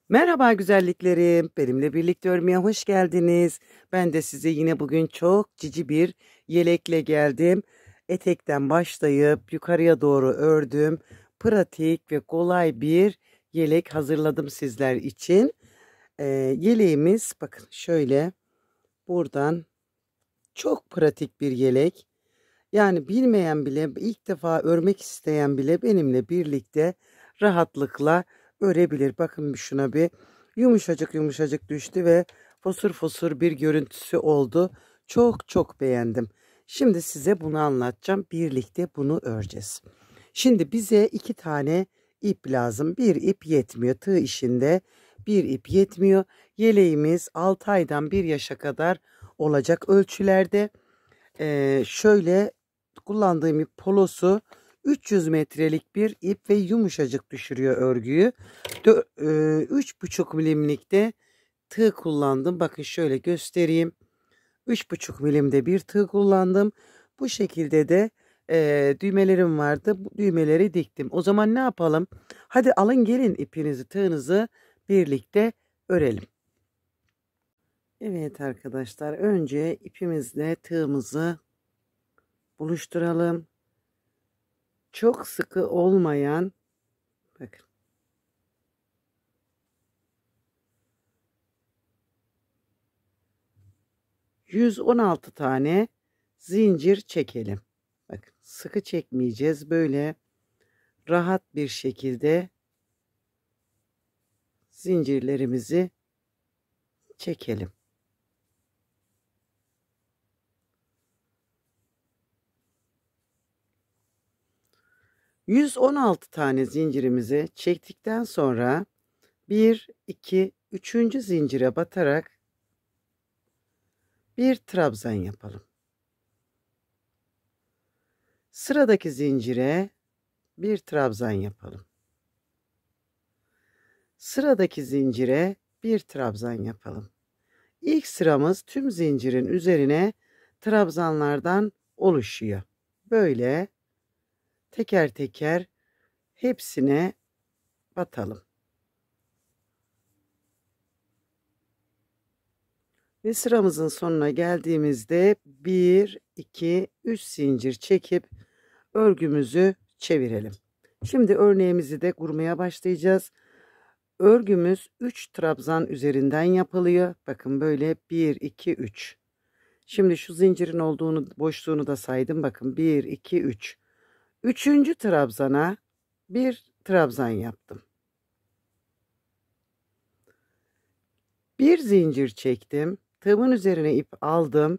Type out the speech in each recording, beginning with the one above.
Merhaba güzelliklerim. Benimle birlikte örmeye hoş geldiniz. Ben de size yine bugün çok cici bir yelekle geldim. Etekten başlayıp yukarıya doğru ördüm. Pratik ve kolay bir yelek hazırladım sizler için. Yeleğimiz bakın şöyle buradan çok pratik bir yelek. Yani bilmeyen bile, ilk defa örmek isteyen bile benimle birlikte rahatlıkla örebilir. Bakın şuna bir yumuşacık yumuşacık düştü ve fosur fosur bir görüntüsü oldu. Çok çok beğendim. Şimdi size bunu anlatacağım. Birlikte bunu öreceğiz. Şimdi bize 2 tane ip lazım. Bir ip yetmiyor. Tığ işinde bir ip yetmiyor. Yeleğimiz 6 aydan 1 yaşa kadar olacak ölçülerde. Şöyle kullandığım ip polosu 300 metrelik bir ip ve yumuşacık düşürüyor örgüyü. 3,5 milimlikte tığ kullandım. Bakın şöyle göstereyim. 3,5 milimde bir tığ kullandım. Bu şekilde de düğmelerim vardı. Bu düğmeleri diktim. O zaman ne yapalım? Hadi alın gelin ipinizi, tığınızı birlikte örelim. Evet arkadaşlar, önce ipimizle tığımızı buluşturalım. Çok sıkı olmayan, bakın, 116 tane zincir çekelim. Bakın, sıkı çekmeyeceğiz. Böyle rahat bir şekilde zincirlerimizi çekelim. ...116 tane zincirimizi çektikten sonra 1, 2, 3. zincire batarak bir trabzan yapalım. Sıradaki zincire bir trabzan yapalım. Sıradaki zincire bir trabzan yapalım. İlk sıramız tüm zincirin üzerine trabzanlardan oluşuyor. Böyle teker teker hepsine batalım. Ve sıramızın sonuna geldiğimizde 1, 2, 3 zincir çekip örgümüzü çevirelim. Şimdi örneğimizi de kurmaya başlayacağız. Örgümüz 3 trabzan üzerinden yapılıyor. Bakın böyle 1, 2, 3. Şimdi şu zincirin olduğunu, boşluğunu da saydım. Bakın 1, 2, 3. Üçüncü trabzana bir trabzan yaptım. Bir zincir çektim. Tığımın üzerine ip aldım.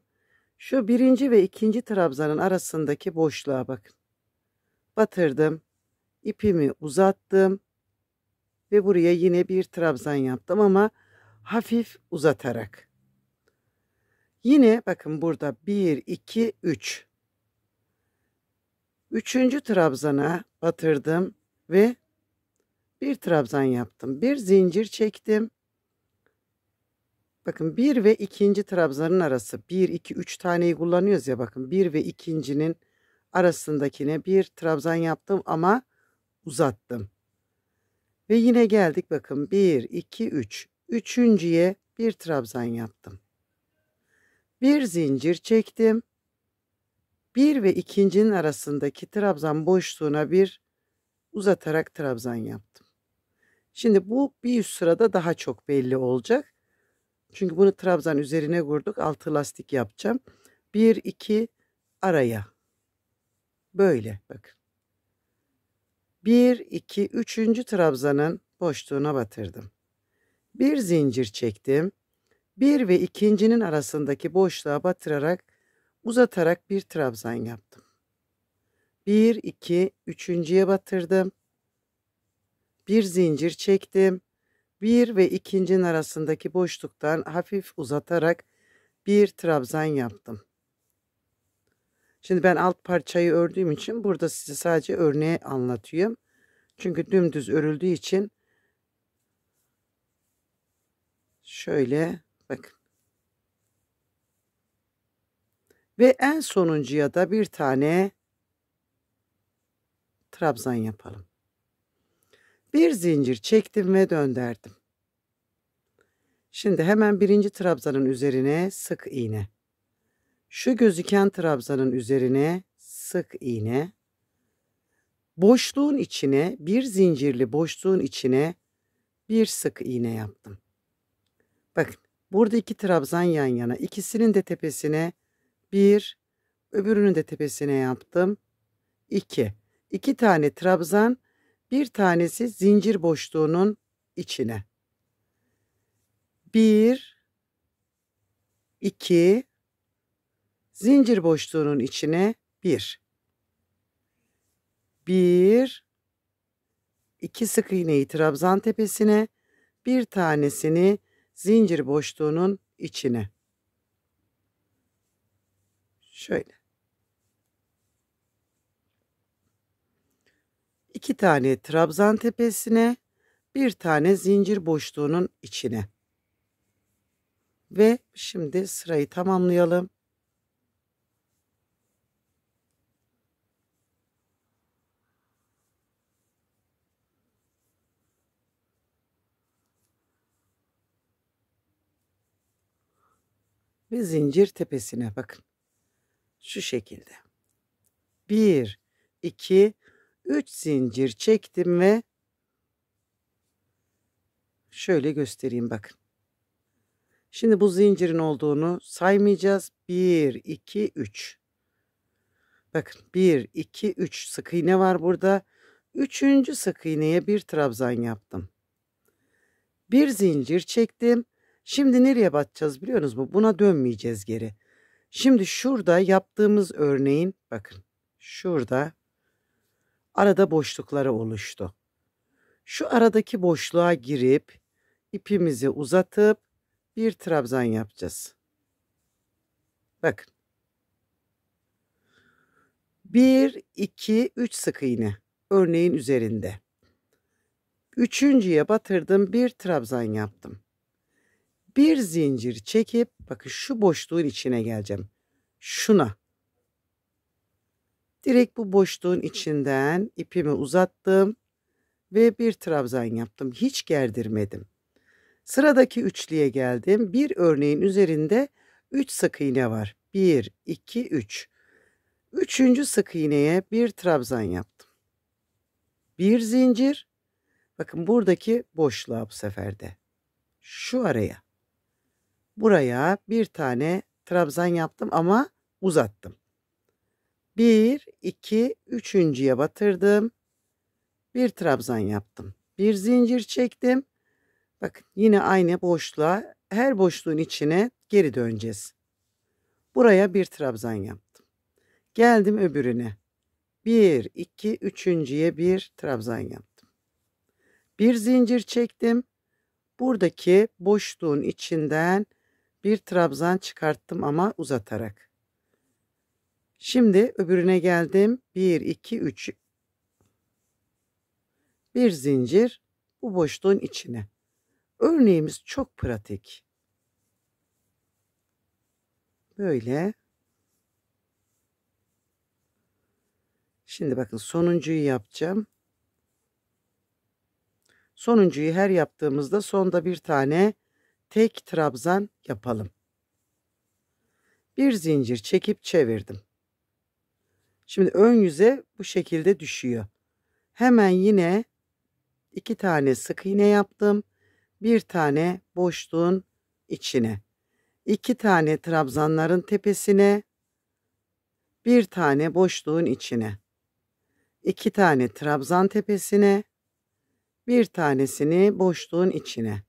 Şu birinci ve ikinci trabzanın arasındaki boşluğa bakın. Batırdım. İpimi uzattım. Ve buraya yine bir trabzan yaptım ama hafif uzatarak. Yine bakın burada 1, 2, 3. Üçüncü trabzana batırdım ve bir trabzan yaptım. Bir zincir çektim. Bakın 1 ve ikinci trabzanın arası, 1, 2, 3 taneyi kullanıyoruz ya, bakın 1 ve ikincinin arasındakine bir trabzan yaptım ama uzattım. Ve yine geldik, bakın 1, 2, 3. Üçüncüye bir trabzan yaptım. Bir zincir çektim. 1 ve ikincinin arasındaki trabzan boşluğuna bir uzatarak trabzan yaptım. Şimdi bu bir üst sırada daha çok belli olacak. Çünkü bunu trabzan üzerine vurduk. Altı lastik yapacağım. 1, 2 araya. Böyle bakın. 1, 2, 3. trabzanın boşluğuna batırdım. Bir zincir çektim. 1 ve ikincinin arasındaki boşluğa batırarak uzatarak bir trabzan yaptım. 1, 2, üçüncüye batırdım. Bir zincir çektim. 1 ve ikincinin arasındaki boşluktan hafif uzatarak bir trabzan yaptım. Şimdi ben alt parçayı ördüğüm için burada size sadece örneği anlatıyorum. Çünkü dümdüz örüldüğü için şöyle bakın. Ve en sonuncuya da bir tane trabzan yapalım. Bir zincir çektim ve döndürdüm. Şimdi hemen birinci trabzanın üzerine sık iğne. Şu gözüken trabzanın üzerine sık iğne. Boşluğun içine, bir zincirli boşluğun içine bir sık iğne yaptım. Bakın, burada iki trabzan yan yana. İkisinin de tepesine bir, öbürünün de tepesine yaptım. 2. 2 tane trabzan, bir tanesi zincir boşluğunun içine. 1, 2, zincir boşluğunun içine 1. 1, 2 sık iğneyi trabzan tepesine, bir tanesini zincir boşluğunun içine. Şöyle. 2 tane trabzan tepesine, bir tane zincir boşluğunun içine. Ve şimdi sırayı tamamlayalım. Ve zincir tepesine bakın. Şu şekilde. 1, 2, 3 zincir çektim ve şöyle göstereyim bakın. Şimdi bu zincirin olduğunu saymayacağız. 1, 2, 3. Bakın 1, 2, 3 sık iğne var burada. Üçüncü sık iğneye bir trabzan yaptım. Bir zincir çektim. Şimdi nereye batacağız biliyor musunuz? Buna dönmeyeceğiz geri. Şimdi şurada yaptığımız örneğin bakın. Şurada arada boşlukları oluştu. Şu aradaki boşluğa girip ipimizi uzatıp bir trabzan yapacağız. Bakın. 1, 2, 3 sık iğne örneğin üzerinde. Üçüncüye batırdım, bir trabzan yaptım. Bir zincir çekip bakın şu boşluğun içine geleceğim. Şuna. Direkt bu boşluğun içinden ipimi uzattım ve bir trabzan yaptım. Hiç gerdirmedim. Sıradaki üçlüye geldim. Bir örneğin üzerinde 3 sık iğne var. 1, 2, 3. Üçüncü sık iğneye bir trabzan yaptım. Bir zincir. Bakın buradaki boşluğa bu sefer de. Şu araya. Buraya bir tane trabzan yaptım ama uzattım. 1, 2, üçüncüye batırdım. Bir trabzan yaptım. Bir zincir çektim. Bakın yine aynı boşluğa, her boşluğun içine geri döneceğiz. Buraya bir trabzan yaptım. Geldim öbürüne. 1, 2, üçüncüye bir trabzan yaptım. Bir zincir çektim. Buradaki boşluğun içinden bir trabzan çıkarttım ama uzatarak. Şimdi öbürüne geldim. 1, 2, 3. Bir zincir bu boşluğun içine. Örneğimiz çok pratik. Böyle. Şimdi bakın sonuncuyu yapacağım. Sonuncuyu her yaptığımızda sonda bir tane tek trabzan yapalım. Bir zincir çekip çevirdim. Şimdi ön yüze bu şekilde düşüyor. Hemen yine 2 tane sık iğne yaptım. Bir tane boşluğun içine. 2 tane trabzanların tepesine. Bir tane boşluğun içine. 2 tane trabzan tepesine. Bir tanesini boşluğun içine.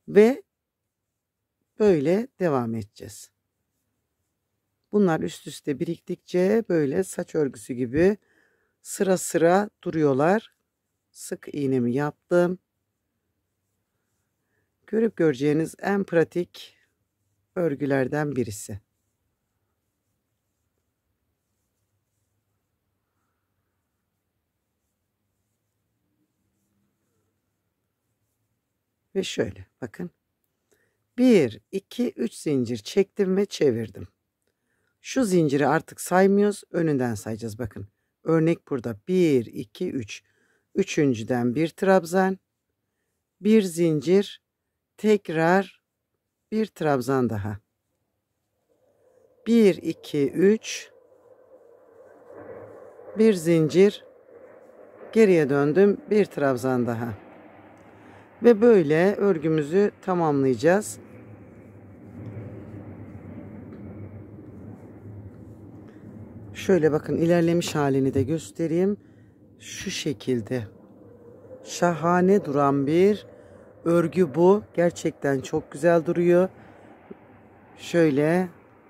Ve böyle devam edeceğiz. Bunlar üst üste biriktikçe böyle saç örgüsü gibi sıra sıra duruyorlar. Sık iğnemi yaptım. Görüp göreceğiniz en pratik örgülerden birisi. Ve şöyle bakın. 1, 2, 3 zincir çektim ve çevirdim. Şu zinciri artık saymıyoruz. Önünden sayacağız bakın. Örnek burada 1, 2, 3. Üçüncüden bir trabzan. Bir zincir. tekrar bir trabzan daha. 1 2 3 bir zincir, geriye döndüm, bir trabzan daha. Ve böyle örgümüzü tamamlayacağız. Şöyle bakın, ilerlemiş halini de göstereyim. Şu şekilde şahane duran bir örgü bu. Gerçekten çok güzel duruyor. Şöyle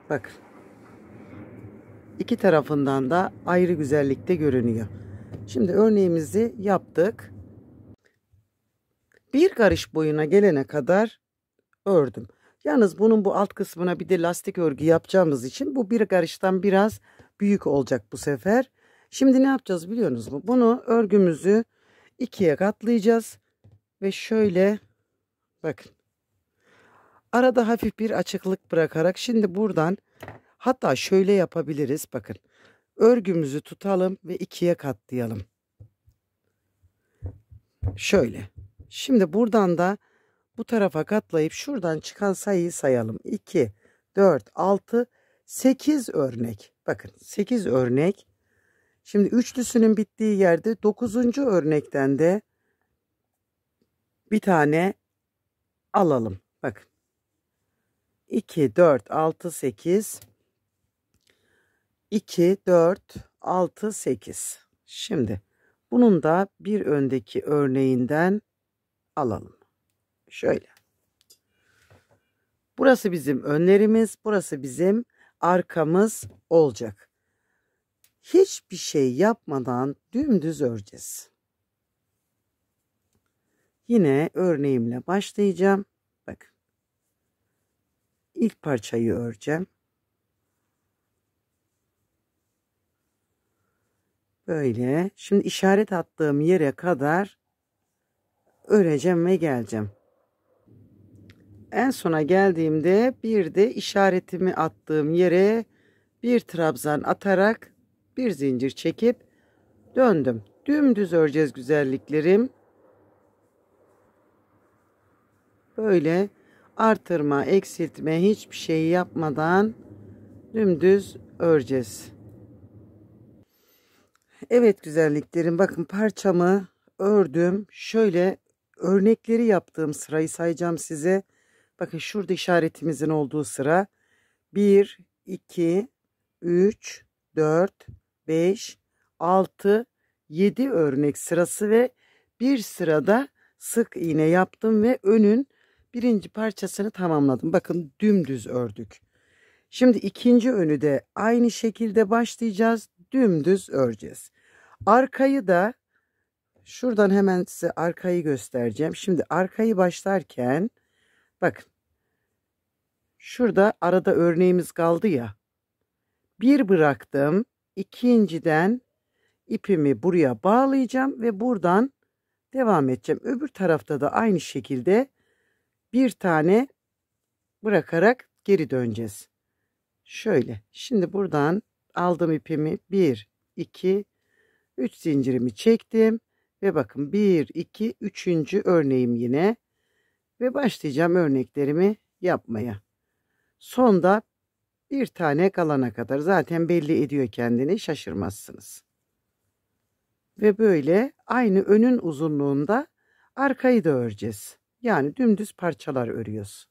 bakın. İki tarafından da ayrı güzellikte görünüyor. Şimdi örneğimizi yaptık. Bir karış boyuna gelene kadar ördüm. Yalnız bunun bu alt kısmına bir de lastik örgü yapacağımız için bu bir karıştan biraz büyük olacak bu sefer. Şimdi ne yapacağız biliyor musunuz? Bunu, örgümüzü ikiye katlayacağız. Ve şöyle bakın. Arada hafif bir açıklık bırakarak şimdi buradan, hatta şöyle yapabiliriz. Bakın. Örgümüzü tutalım ve ikiye katlayalım. Şöyle. Şimdi buradan da bu tarafa katlayıp şuradan çıkan sayıyı sayalım. 2, 4, 6, 8 örnek. Bakın 8 örnek. Şimdi üçlüsünün bittiği yerde 9. örnekten de bir tane alalım. Bakın. 2, 4, 6, 8. 2, 4, 6, 8. Şimdi bunun da bir öndeki örneğinden alalım. Şöyle. Burası bizim önlerimiz, burası bizim arkamız olacak. Hiçbir şey yapmadan dümdüz öreceğiz. Yine örneğimle başlayacağım. Bakın. İlk parçayı öreceğim. Böyle. Şimdi işaret attığım yere kadar öreceğim ve geleceğim. En sona geldiğimde bir de işaretimi attığım yere bir trabzan atarak bir zincir çekip döndüm. Dümdüz öreceğiz güzelliklerim. Böyle artırma, eksiltme hiçbir şey yapmadan dümdüz öreceğiz. Evet güzelliklerim, bakın parçamı ördüm. Şöyle örnekleri yaptığım sırayı sayacağım size. Bakın şurada işaretimizin olduğu sıra 1, 2, 3, 4, 5, 6, 7 örnek sırası ve bir sırada sık iğne yaptım ve önün birinci parçasını tamamladım. Bakın dümdüz ördük. Şimdi ikinci önü de aynı şekilde başlayacağız. Dümdüz öreceğiz. Arkayı da şuradan hemen size arkayı göstereceğim. Şimdi arkayı başlarken bakın. Şurada arada örneğimiz kaldı ya. Bir bıraktım. İkinciden ipimi buraya bağlayacağım ve buradan devam edeceğim. Öbür tarafta da aynı şekilde bir tane bırakarak geri döneceğiz. Şöyle. Şimdi buradan aldım ipimi. 1, 2, 3 zincirimi çektim. Ve bakın 1, 2, 3. örneğim yine. Ve başlayacağım örneklerimi yapmaya. Sonda bir tane kalana kadar zaten belli ediyor kendini, şaşırmazsınız. Ve böyle aynı önün uzunluğunda arkayı da öreceğiz. Yani dümdüz parçalar örüyoruz.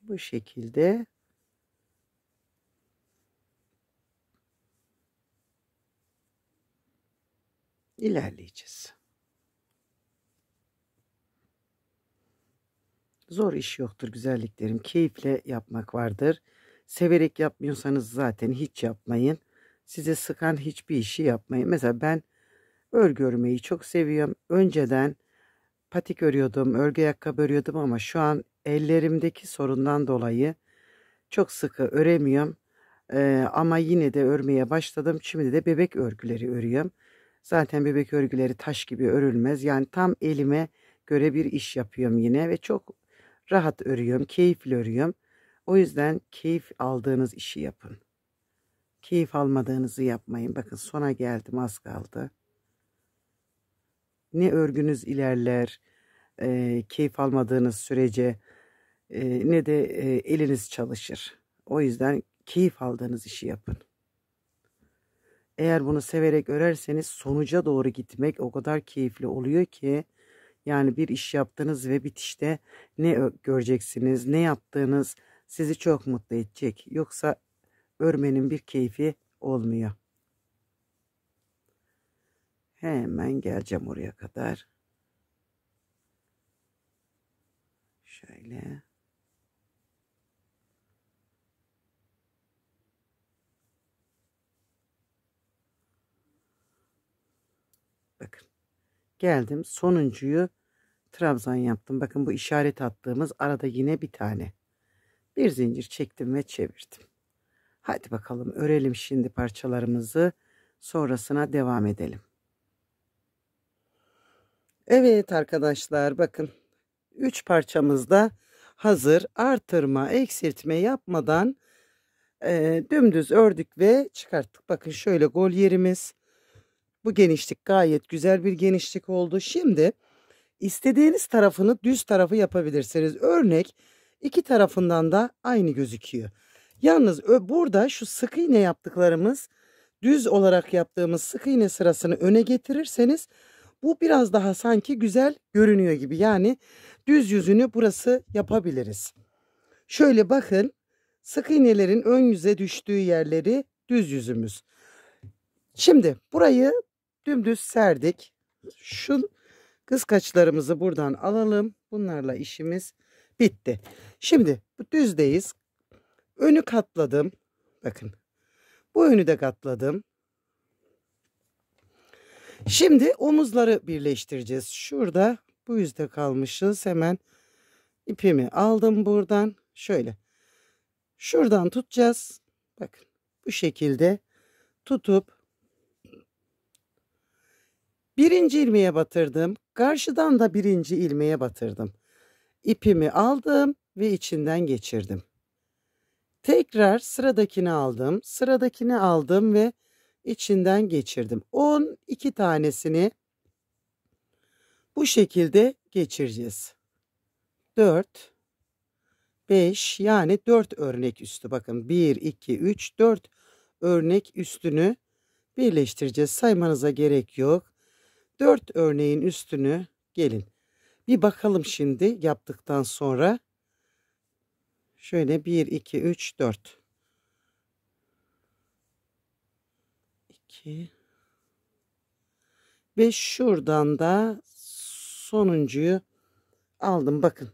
Bu şekilde ilerleyeceğiz. Zor iş yoktur güzelliklerim. Keyifle yapmak vardır. Severek yapmıyorsanız zaten hiç yapmayın. Size sıkan hiçbir işi yapmayın. Mesela ben örgü örmeyi çok seviyorum. Önceden patik örüyordum, örgü ayakkabı örüyordum ama şu an ellerimdeki sorundan dolayı çok sıkı öremiyorum. Ama yine de örmeye başladım. Şimdi de bebek örgüleri örüyorum. Zaten bebek örgüleri taş gibi örülmez. Yani tam elime göre bir iş yapıyorum yine ve çok rahat örüyorum, keyifli örüyorum. O yüzden keyif aldığınız işi yapın. Keyif almadığınızı yapmayın. Bakın sona geldim, az kaldı. ne örgünüz ilerler, keyif almadığınız sürece ne de eliniz çalışır. O yüzden keyif aldığınız işi yapın. Eğer bunu severek örerseniz sonuca doğru gitmek o kadar keyifli oluyor ki, yani bir iş yaptınız ve bitişte ne göreceksiniz, ne yaptığınız sizi çok mutlu edecek. Yoksa örmenin bir keyfi olmuyor. Hemen geleceğim oraya kadar. Şöyle. Bakın. Geldim. Sonuncuyu trabzan yaptım. Bakın bu işaret attığımız arada yine bir tane. Bir zincir çektim ve çevirdim. Hadi bakalım örelim şimdi parçalarımızı. Sonrasına devam edelim. Evet arkadaşlar, bakın 3 parçamız da hazır. Artırma, eksiltme yapmadan dümdüz ördük ve çıkarttık. Bakın şöyle gol yerimiz. Bu genişlik gayet güzel bir genişlik oldu. Şimdi istediğiniz tarafını düz tarafı yapabilirsiniz. Örnek iki tarafından da aynı gözüküyor. Yalnız burada şu sık iğne yaptıklarımız, düz olarak yaptığımız sık iğne sırasını öne getirirseniz bu biraz daha sanki güzel görünüyor gibi. Yani düz yüzünü burası yapabiliriz. Şöyle bakın, sık iğnelerin ön yüze düştüğü yerleri düz yüzümüz. Şimdi burayı dümdüz serdik. Şu kıskaçlarımızı buradan alalım. Bunlarla işimiz bitti. Şimdi bu düzdeyiz. Önü katladım. Bakın. Bu önü de katladım. Şimdi omuzları birleştireceğiz. Şurada bu yüzde kalmışız. Hemen ipimi aldım buradan. Şöyle. Şuradan tutacağız. Bakın. Bu şekilde tutup birinci ilmeğe batırdım. Karşıdan da birinci ilmeğe batırdım. İpimi aldım ve içinden geçirdim. Tekrar sıradakini aldım. Sıradakini aldım ve içinden geçirdim. 12 tanesini bu şekilde geçireceğiz. 4, 5, yani 4 örnek üstü. Bakın 1, 2, 3, 4 örnek üstünü birleştireceğiz. Saymanıza gerek yok. 4 örneğin üstünü gelin. Bir bakalım şimdi yaptıktan sonra. Şöyle 1, 2, 3, 4. 2 ve şuradan da sonuncuyu aldım. Bakın.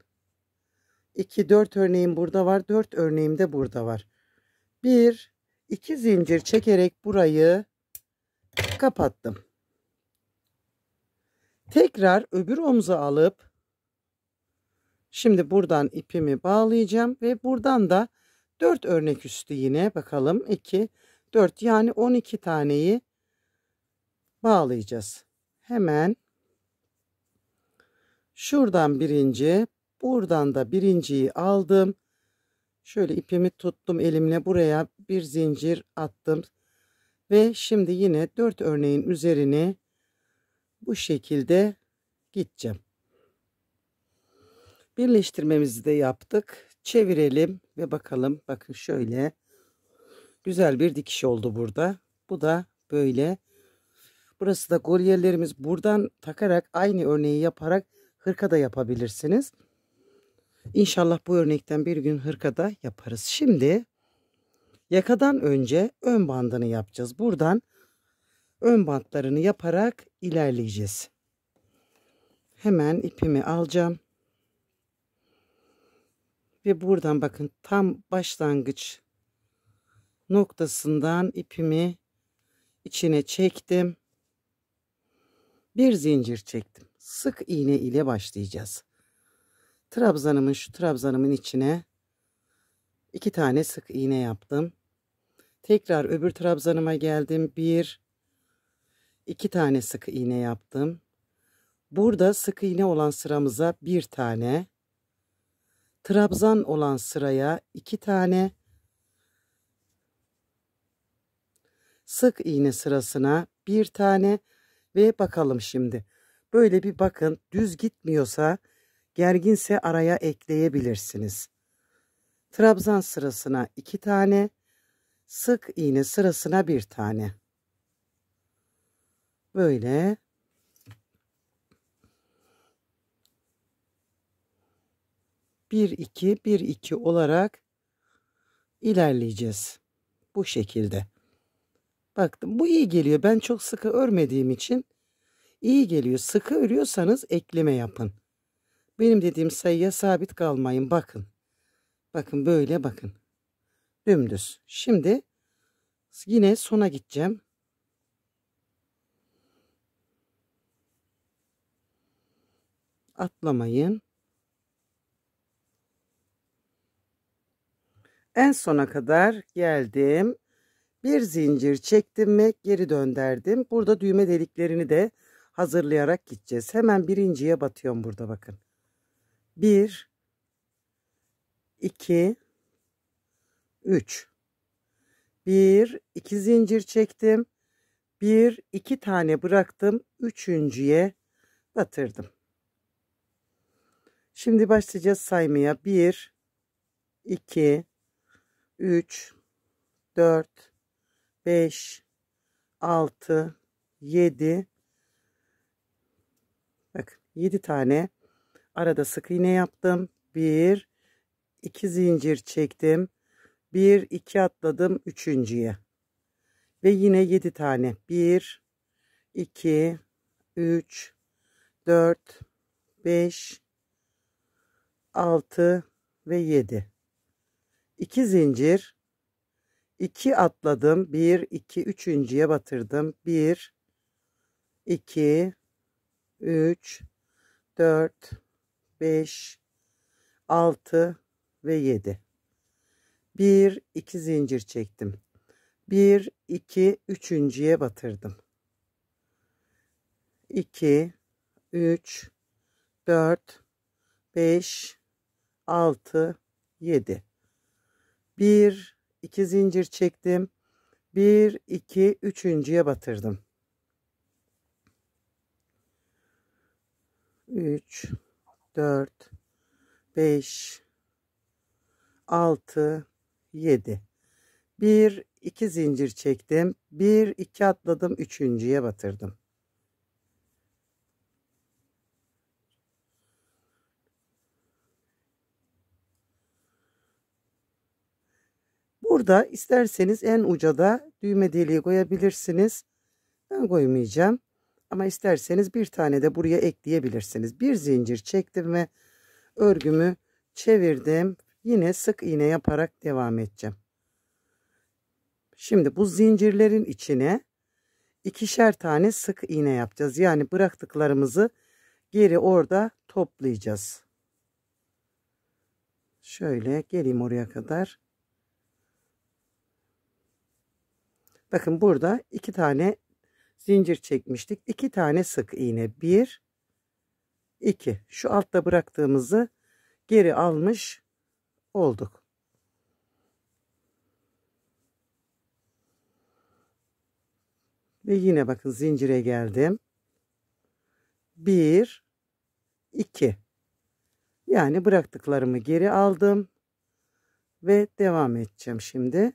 2, 4 örneğim burada var. 4 örneğim de burada var. 1, 2 zincir çekerek burayı kapattım. Tekrar öbür omuza alıp şimdi buradan ipimi bağlayacağım ve buradan da 4 örnek üstü yine bakalım 2, 4, yani 12 taneyi bağlayacağız. Hemen şuradan birinci, buradan da birinciyi aldım. Şöyle ipimi tuttum elimle, buraya bir zincir attım. Ve şimdi yine 4 örneğin üzerine bu şekilde gideceğim. Birleştirmemizi de yaptık. Çevirelim ve bakalım. Bakın şöyle güzel bir dikiş oldu burada. Bu da böyle. Burası da gol yerlerimiz. Buradan takarak aynı örneği yaparak hırka da yapabilirsiniz. İnşallah bu örnekten bir gün hırka da yaparız. Şimdi yakadan önce ön bandını yapacağız. Buradan ön bantlarını yaparak ilerleyeceğiz. Hemen ipimi alacağım. Ve buradan bakın tam başlangıç noktasından ipimi içine çektim. Bir zincir çektim. Sık iğne ile başlayacağız. Şu trabzanımın içine 2 tane sık iğne yaptım. Tekrar öbür trabzanıma geldim. 1, 2 tane sık iğne yaptım. Burada sık iğne olan sıramıza 1 tane. Trabzan olan sıraya 2 tane. Sık iğne sırasına 1 tane ve bakalım şimdi. Böyle bir bakın, düz gitmiyorsa, gerginse araya ekleyebilirsiniz. Trabzan sırasına 2 tane, sık iğne sırasına 1 tane. Böyle 1-2 1-2 olarak ilerleyeceğiz. Bu şekilde. Baktım bu iyi geliyor. Ben çok sıkı örmediğim için iyi geliyor. Sıkı örüyorsanız ekleme yapın. Benim dediğim sayıya sabit kalmayın. Bakın. Bakın böyle bakın. Dümdüz. Şimdi yine sona gideceğim. Atlamayın. En sona kadar geldim. Bir zincir çektim ve geri döndürdüm. Burada düğme deliklerini de hazırlayarak gideceğiz. Hemen birinciye batıyorum burada bakın. 1 2 3 1 2 zincir çektim. 1 2 tane bıraktım. Üçüncüye batırdım. Şimdi başlayacağız saymaya. 1 2 3 4 5 6 7 bakın 7 tane arada sık iğne yaptım. 1 2 zincir çektim. 1 2 atladım üçüncüye. Ve yine 7 tane. 1 2 3 4 5 6 ve 7. 2 zincir, 2 atladım. 1 2 üçüncüye batırdım. 1 2 3 4 5 6 ve 7. 1 2 zincir çektim. 1 2 üçüncüye batırdım. 2 3 4 5 6 7. 1 2 zincir çektim. 1 2 üçüncüye batırdım. 3 4 5 6 7. 1 2 zincir çektim. 1 2 atladım üçüncüye batırdım. Burada isterseniz en uca da düğme deliği koyabilirsiniz. Ben koymayacağım. Ama isterseniz bir tane de buraya ekleyebilirsiniz. Bir zincir çektim ve örgümü çevirdim. Yine sık iğne yaparak devam edeceğim. Şimdi bu zincirlerin içine ikişer tane sık iğne yapacağız. Yani bıraktıklarımızı geri orada toplayacağız. Şöyle geleyim oraya kadar. Bakın burada 2 tane zincir çekmiştik. 2 tane sık iğne. 1 2. Şu altta bıraktığımızı geri almış olduk. Ve yine bakın zincire geldim. 1 2. Yani bıraktıklarımı geri aldım ve devam edeceğim şimdi.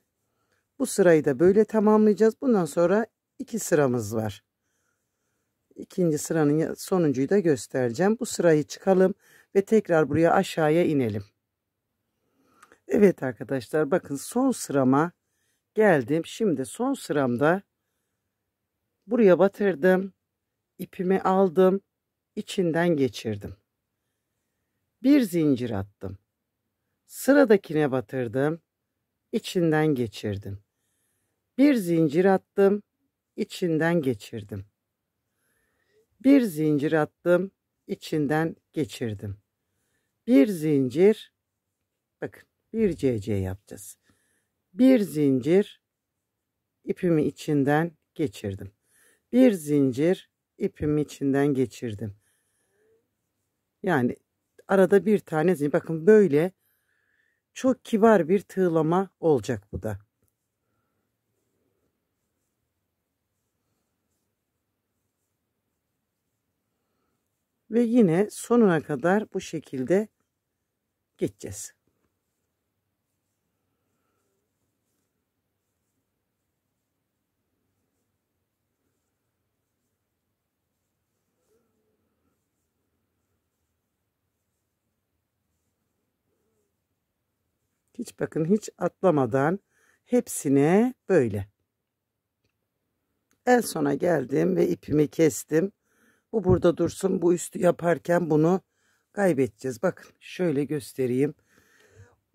Bu sırayı da böyle tamamlayacağız. Bundan sonra 2 sıramız var. İkinci sıranın sonuncuyu da göstereceğim. Bu sırayı çıkalım ve tekrar buraya aşağıya inelim. Evet arkadaşlar bakın son sırama geldim. Şimdi son sıramda buraya batırdım. İpimi aldım. İçinden geçirdim. Bir zincir attım. Sıradakine batırdım. İçinden geçirdim. Bir zincir attım. İçinden geçirdim. Bir zincir attım. İçinden geçirdim. Bir zincir. Bakın bir CC yapacağız. Bir zincir. İpimi içinden geçirdim. Bir zincir. İpimi içinden geçirdim. Yani arada bir tane zincir. Bakın böyle çok kibar bir tığlama olacak bu da. Ve yine sonuna kadar bu şekilde gideceğiz. Hiç bakın, hiç atlamadan hepsine böyle. En sona geldim ve ipimi kestim. Bu burada dursun. Bu üstü yaparken bunu kaybedeceğiz. Bakın şöyle göstereyim.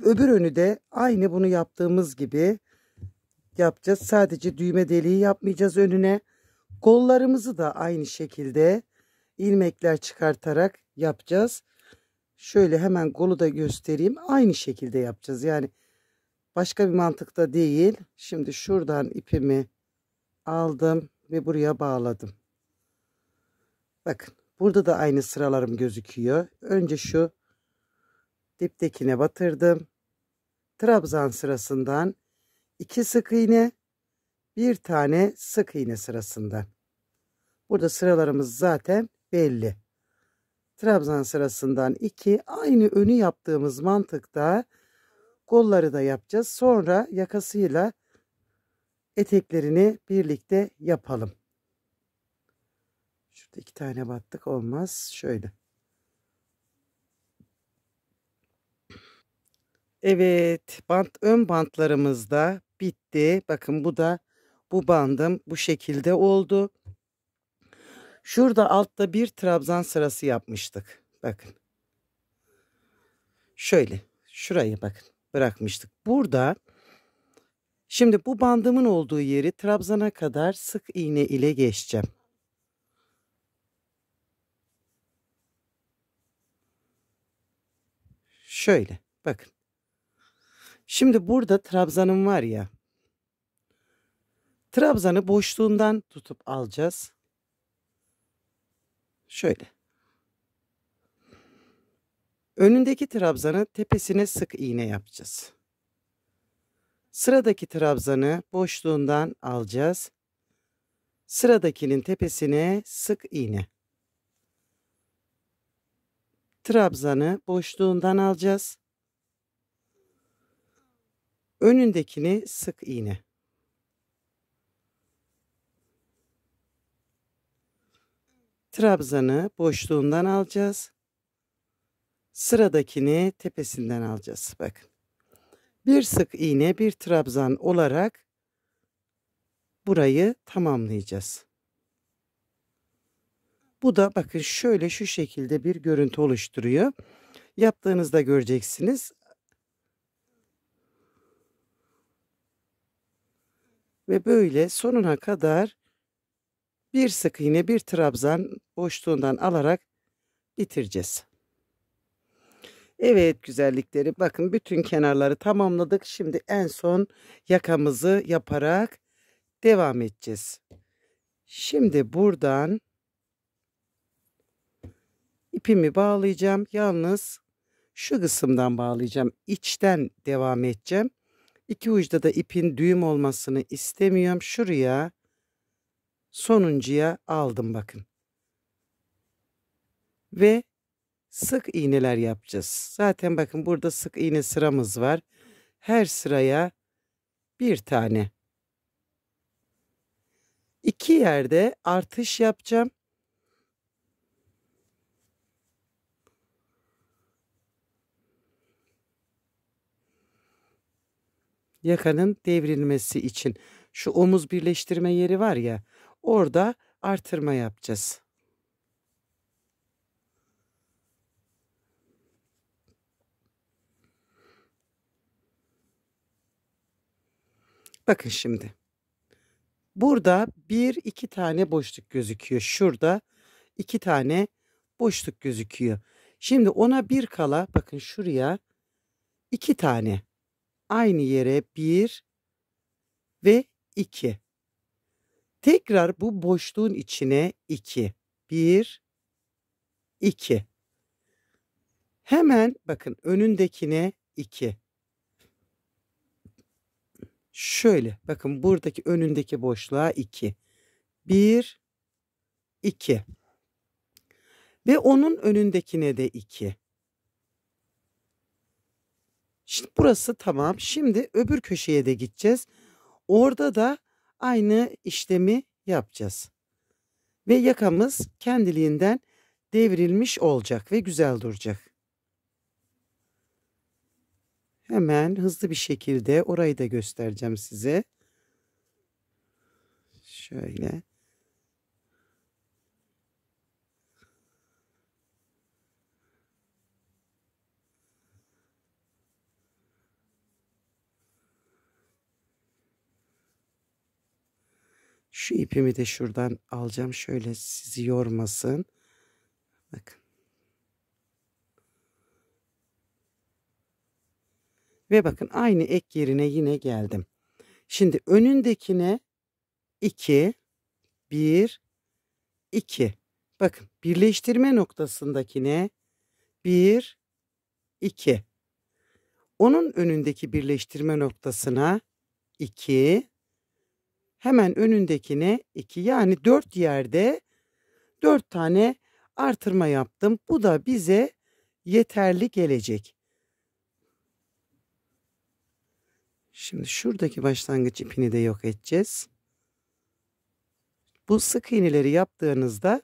Öbür önü de aynı bunu yaptığımız gibi yapacağız. Sadece düğme deliği yapmayacağız önüne. Kollarımızı da aynı şekilde ilmekler çıkartarak yapacağız. Şöyle hemen kolu da göstereyim. Aynı şekilde yapacağız. Yani başka bir mantıkta değil. Şimdi şuradan ipimi aldım ve buraya bağladım. Bakın burada da aynı sıralarım gözüküyor. Önce şu diptekine batırdım. Trabzan sırasından 2 sık iğne, bir tane sık iğne sırasından. Burada sıralarımız zaten belli. Trabzan sırasından 2, aynı önü yaptığımız mantıkta kolları da yapacağız. Sonra yakasıyla eteklerini birlikte yapalım. Şurada 2 tane battık, olmaz. Şöyle. Evet, ön bantlarımız da bitti. Bakın bu bandım bu şekilde oldu. Şurada altta bir trabzan sırası yapmıştık. Bakın. Şöyle şurayı bakın bırakmıştık. Burada şimdi bu bandımın olduğu yeri trabzana kadar sık iğne ile geçeceğim. Şöyle bakın. Şimdi burada trabzanım var ya. Trabzanı boşluğundan tutup alacağız. Şöyle. Önündeki trabzanı tepesine sık iğne yapacağız. Sıradaki trabzanı boşluğundan alacağız. Sıradakinin tepesine sık iğne. Trabzanı boşluğundan alacağız. Önündekini sık iğne. Trabzanı boşluğundan alacağız. Sıradakini tepesinden alacağız. Bakın. Bir sık iğne, bir trabzan olarak burayı tamamlayacağız. Bu da bakın şöyle şu şekilde bir görüntü oluşturuyor. Yaptığınızda göreceksiniz. Ve böyle sonuna kadar bir sık iğne, bir trabzan boşluğundan alarak bitireceğiz. Evet güzellikleri, bakın bütün kenarları tamamladık. Şimdi en son yakamızı yaparak devam edeceğiz. Şimdi buradan ipimi bağlayacağım. Yalnız şu kısımdan bağlayacağım. İçten devam edeceğim. İki uçta da ipin düğüm olmasını istemiyorum. Şuraya sonuncuya aldım bakın. Ve sık iğneler yapacağız. Zaten bakın burada sık iğne sıramız var. Her sıraya bir tane. İki yerde artış yapacağım. Yakanın devrilmesi için şu omuz birleştirme yeri var ya, orada artırma yapacağız. Bakın şimdi. Burada bir iki tane boşluk gözüküyor. Şurada iki tane boşluk gözüküyor. Şimdi ona bir kala bakın şuraya iki tane. Aynı yere bir ve iki. Tekrar bu boşluğun içine iki. Bir, iki. Hemen bakın önündekine iki. Şöyle bakın buradaki önündeki boşluğa 2. 1, 2. Ve onun önündekine de 2. Şimdi burası tamam. Şimdi öbür köşeye de gideceğiz. Orada da aynı işlemi yapacağız. Ve yakamız kendiliğinden devrilmiş olacak ve güzel duracak. Hemen hızlı bir şekilde orayı da göstereceğim size. Şöyle. Şu ipimi de şuradan alacağım. Şöyle sizi yormasın. Bakın. Ve bakın aynı ek yerine yine geldim. Şimdi önündekine 2, 1, 2. Bakın birleştirme noktasındakine 1, 2. Onun önündeki birleştirme noktasına 2. Hemen önündekine 2. Yani 4 yerde 4 tane artırma yaptım. Bu da bize yeterli gelecek. Şimdi şuradaki başlangıç ipini de yok edeceğiz. Bu sık iğneleri yaptığınızda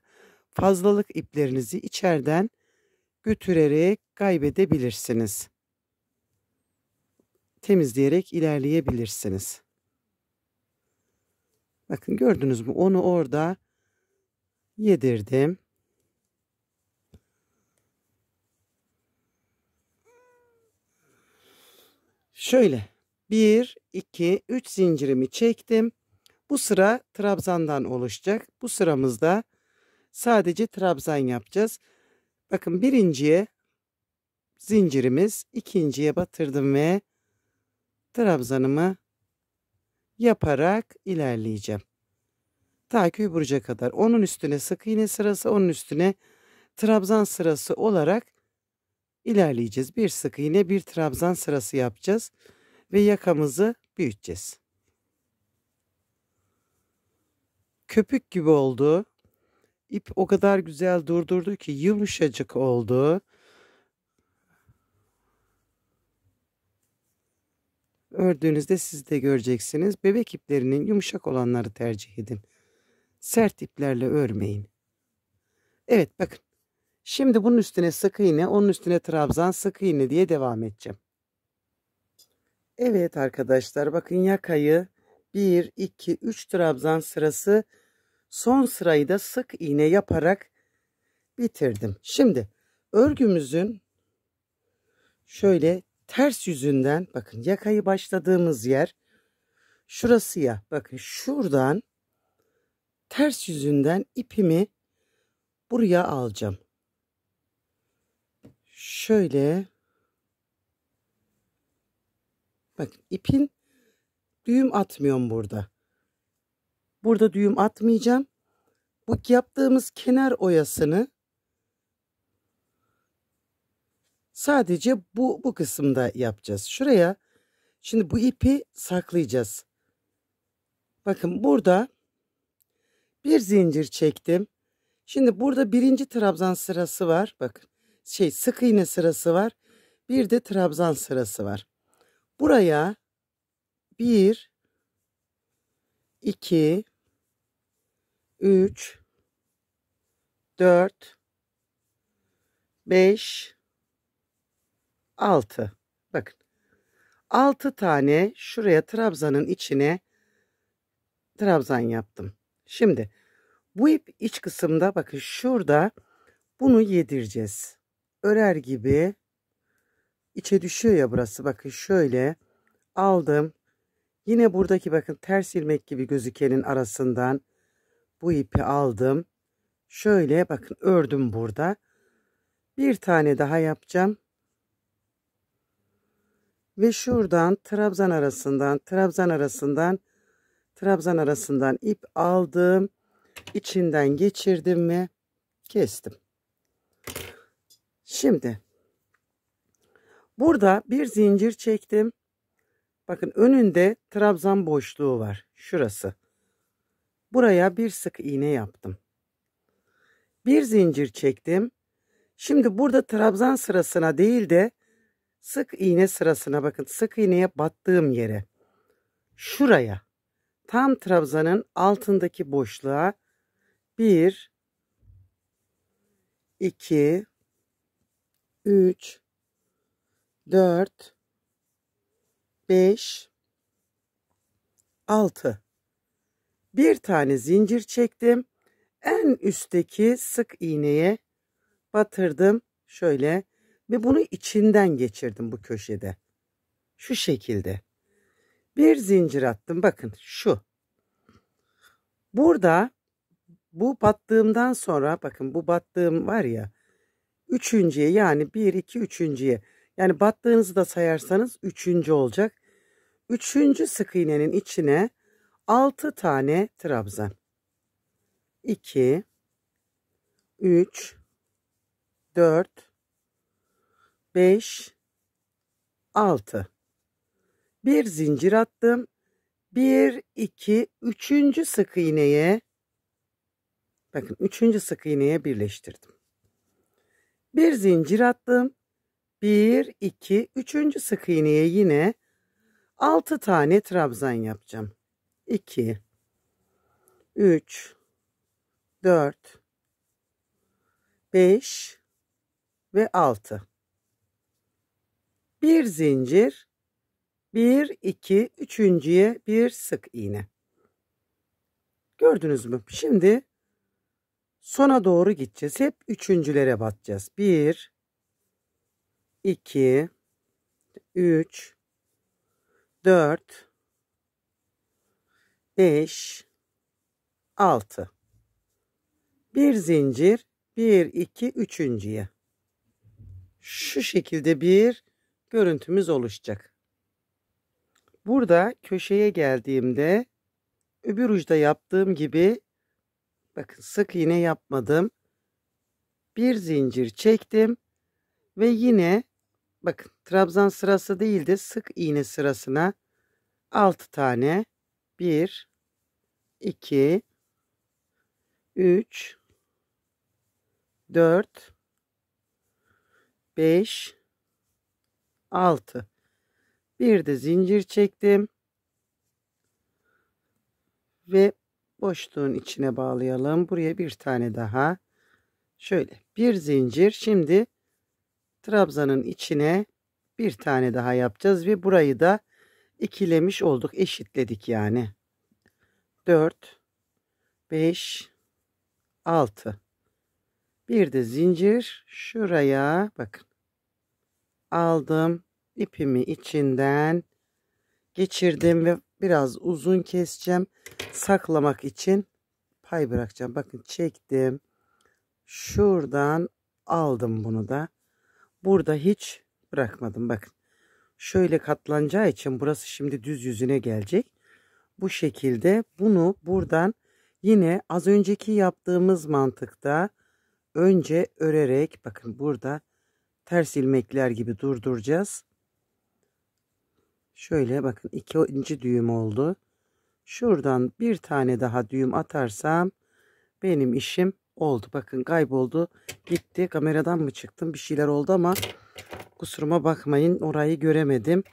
fazlalık iplerinizi içeriden götürerek kaybedebilirsiniz. Temizleyerek ilerleyebilirsiniz. Bakın gördünüz mü? Onu orada yedirdim. Şöyle 1, 2, 3 zincirimi çektim. Bu sıra trabzandan oluşacak. Bu sıramızda sadece trabzan yapacağız. Bakın birinciye zincirimiz, ikinciye batırdım ve trabzanımı yaparak ilerleyeceğim. Ta köy burca kadar. Onun üstüne sık iğne sırası, onun üstüne trabzan sırası olarak ilerleyeceğiz. Bir sık iğne, bir trabzan sırası yapacağız ve yakamızı büyüteceğiz. Köpük gibi oldu. İp o kadar güzel durdurdu ki yumuşacık oldu. Ördüğünüzde siz de göreceksiniz. Bebek iplerinin yumuşak olanları tercih edin. Sert iplerle örmeyin. Evet bakın. Şimdi bunun üstüne sık iğne, onun üstüne trabzan, sık iğne diye devam edeceğim. Evet arkadaşlar bakın yakayı 1, 2, 3 trabzan sırası, son sırayı da sık iğne yaparak bitirdim. Şimdi örgümüzün şöyle ters yüzünden bakın yakayı başladığımız yer şurası ya, bakın şuradan ters yüzünden ipimi buraya alacağım. Şöyle bakın ipin düğüm atmıyorum burada. Burada düğüm atmayacağım. Bu yaptığımız kenar oyasını sadece bu kısımda yapacağız. Şuraya şimdi bu ipi saklayacağız. Bakın burada bir zincir çektim. Şimdi burada birinci trabzan sırası var. Bakın sık iğne sırası var. Bir de trabzan sırası var. Buraya 1, 2, 3, 4, 5, 6. Bakın 6 tane şuraya trabzanın içine trabzan yaptım. Şimdi bu ip iç kısımda bakın şurada bunu yedireceğiz. Örer gibi içe düşüyor ya burası. Bakın şöyle aldım. Yine buradaki bakın ters ilmek gibi gözükenin arasından bu ipi aldım. Şöyle bakın ördüm burada. Bir tane daha yapacağım. Ve şuradan trabzan arasından ip aldım. İçinden geçirdim ve kestim. Şimdi burada bir zincir çektim. Bakın önünde trabzan boşluğu var. Şurası. Buraya bir sık iğne yaptım. Bir zincir çektim. Şimdi burada trabzan sırasına değil de sık iğne sırasına bakın. Sık iğneye battığım yere. Şuraya. Tam trabzanın altındaki boşluğa 1, 2, 3, 4, 5, 6. Bir tane zincir çektim. En üstteki sık iğneye batırdım. Şöyle ve bunu içinden geçirdim bu köşede. Şu şekilde. Bir zincir attım. Bakın şu. Burada bu battığımdan sonra bakın bu battığım var ya. Üçüncüye yani 1, 2, üçüncüye. Yani battığınızı da sayarsanız üçüncü olacak. Üçüncü sık iğnenin içine 6 tane trabzan. 2, 3, 4, 5, 6. Bir zincir attım. 1, 2, üçüncü sık iğneye bakın üçüncü sık iğneye birleştirdim. Bir zincir attım. 1, 2, üçüncü sık iğneye yine 6 tane trabzan yapacağım. 2, 3, 4, 5 ve 6. Bir zincir, 1, 2, üçüncüye bir sık iğne. Gördünüz mü? Şimdi sona doğru gideceğiz. Hep üçüncülere batacağız. 1, 2, 3, 4, 5, 6. Bir zincir, 1, 2, üçüncüye. Şu şekilde bir görüntümüz oluşacak. Burada köşeye geldiğimde öbür uçta yaptığım gibi bakın sık iğne yapmadım. Bir zincir çektim ve yine bakın trabzan sırası değil de sık iğne sırasına 6 tane 1, 2, 3, 4, 5, 6. Bir de zincir çektim ve boşluğun içine bağlayalım. Buraya bir tane daha. Şöyle bir zincir. Şimdi trabzanın içine bir tane daha yapacağız ve burayı da ikilemiş olduk. Eşitledik yani. 4, 5, 6. Bir de zincir şuraya bakın. Aldım. İpimi içinden geçirdim ve biraz uzun keseceğim. Saklamak için pay bırakacağım. Bakın çektim. Şuradan aldım bunu da. Burada hiç bırakmadım. Bakın. Şöyle katlanacağı için burası şimdi düz yüzüne gelecek. Bu şekilde bunu buradan yine az önceki yaptığımız mantıkta önce örerek bakın burada ters ilmekler gibi durduracağız. Şöyle bakın ikinci düğüm oldu. Şuradan bir tane daha düğüm atarsam benim işim oldu. Bakın kayboldu. Gitti. Kameradan mı çıktım? Bir şeyler oldu ama kusuruma bakmayın. Orayı göremedim.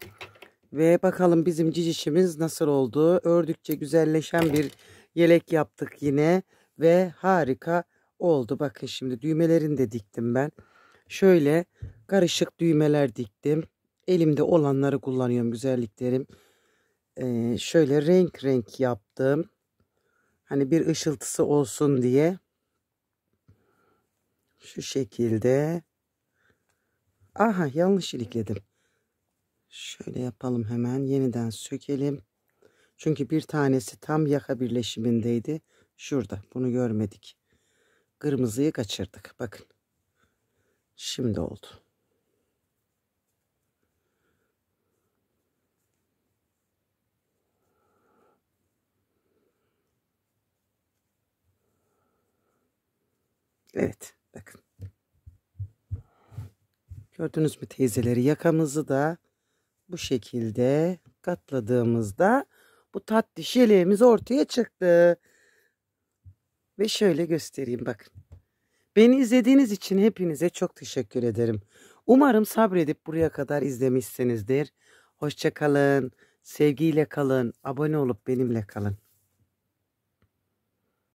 Ve bakalım bizim cicişimiz nasıl oldu? Ördükçe güzelleşen bir yelek yaptık yine. Ve harika oldu. Bakın şimdi düğmelerini de diktim ben. Şöyle karışık düğmeler diktim. Elimde olanları kullanıyorum güzelliklerim. Şöyle renk renk yaptım. Hani bir ışıltısı olsun diye. Şu şekilde. Aha yanlış ilikledim. Şöyle yapalım hemen. Yeniden sökelim. Çünkü bir tanesi tam yaka birleşimindeydi. Şurada. Bunu görmedik. Kırmızıyı kaçırdık. Bakın. Şimdi oldu. Evet. Bakın. Gördünüz mü teyzeleri? Yakamızı da bu şekilde katladığımızda bu tatlış yeleğimiz ortaya çıktı. Ve şöyle göstereyim bakın. Beni izlediğiniz için hepinize çok teşekkür ederim. Umarım sabredip buraya kadar izlemişsinizdir. Hoşça kalın, sevgiyle kalın, abone olup benimle kalın.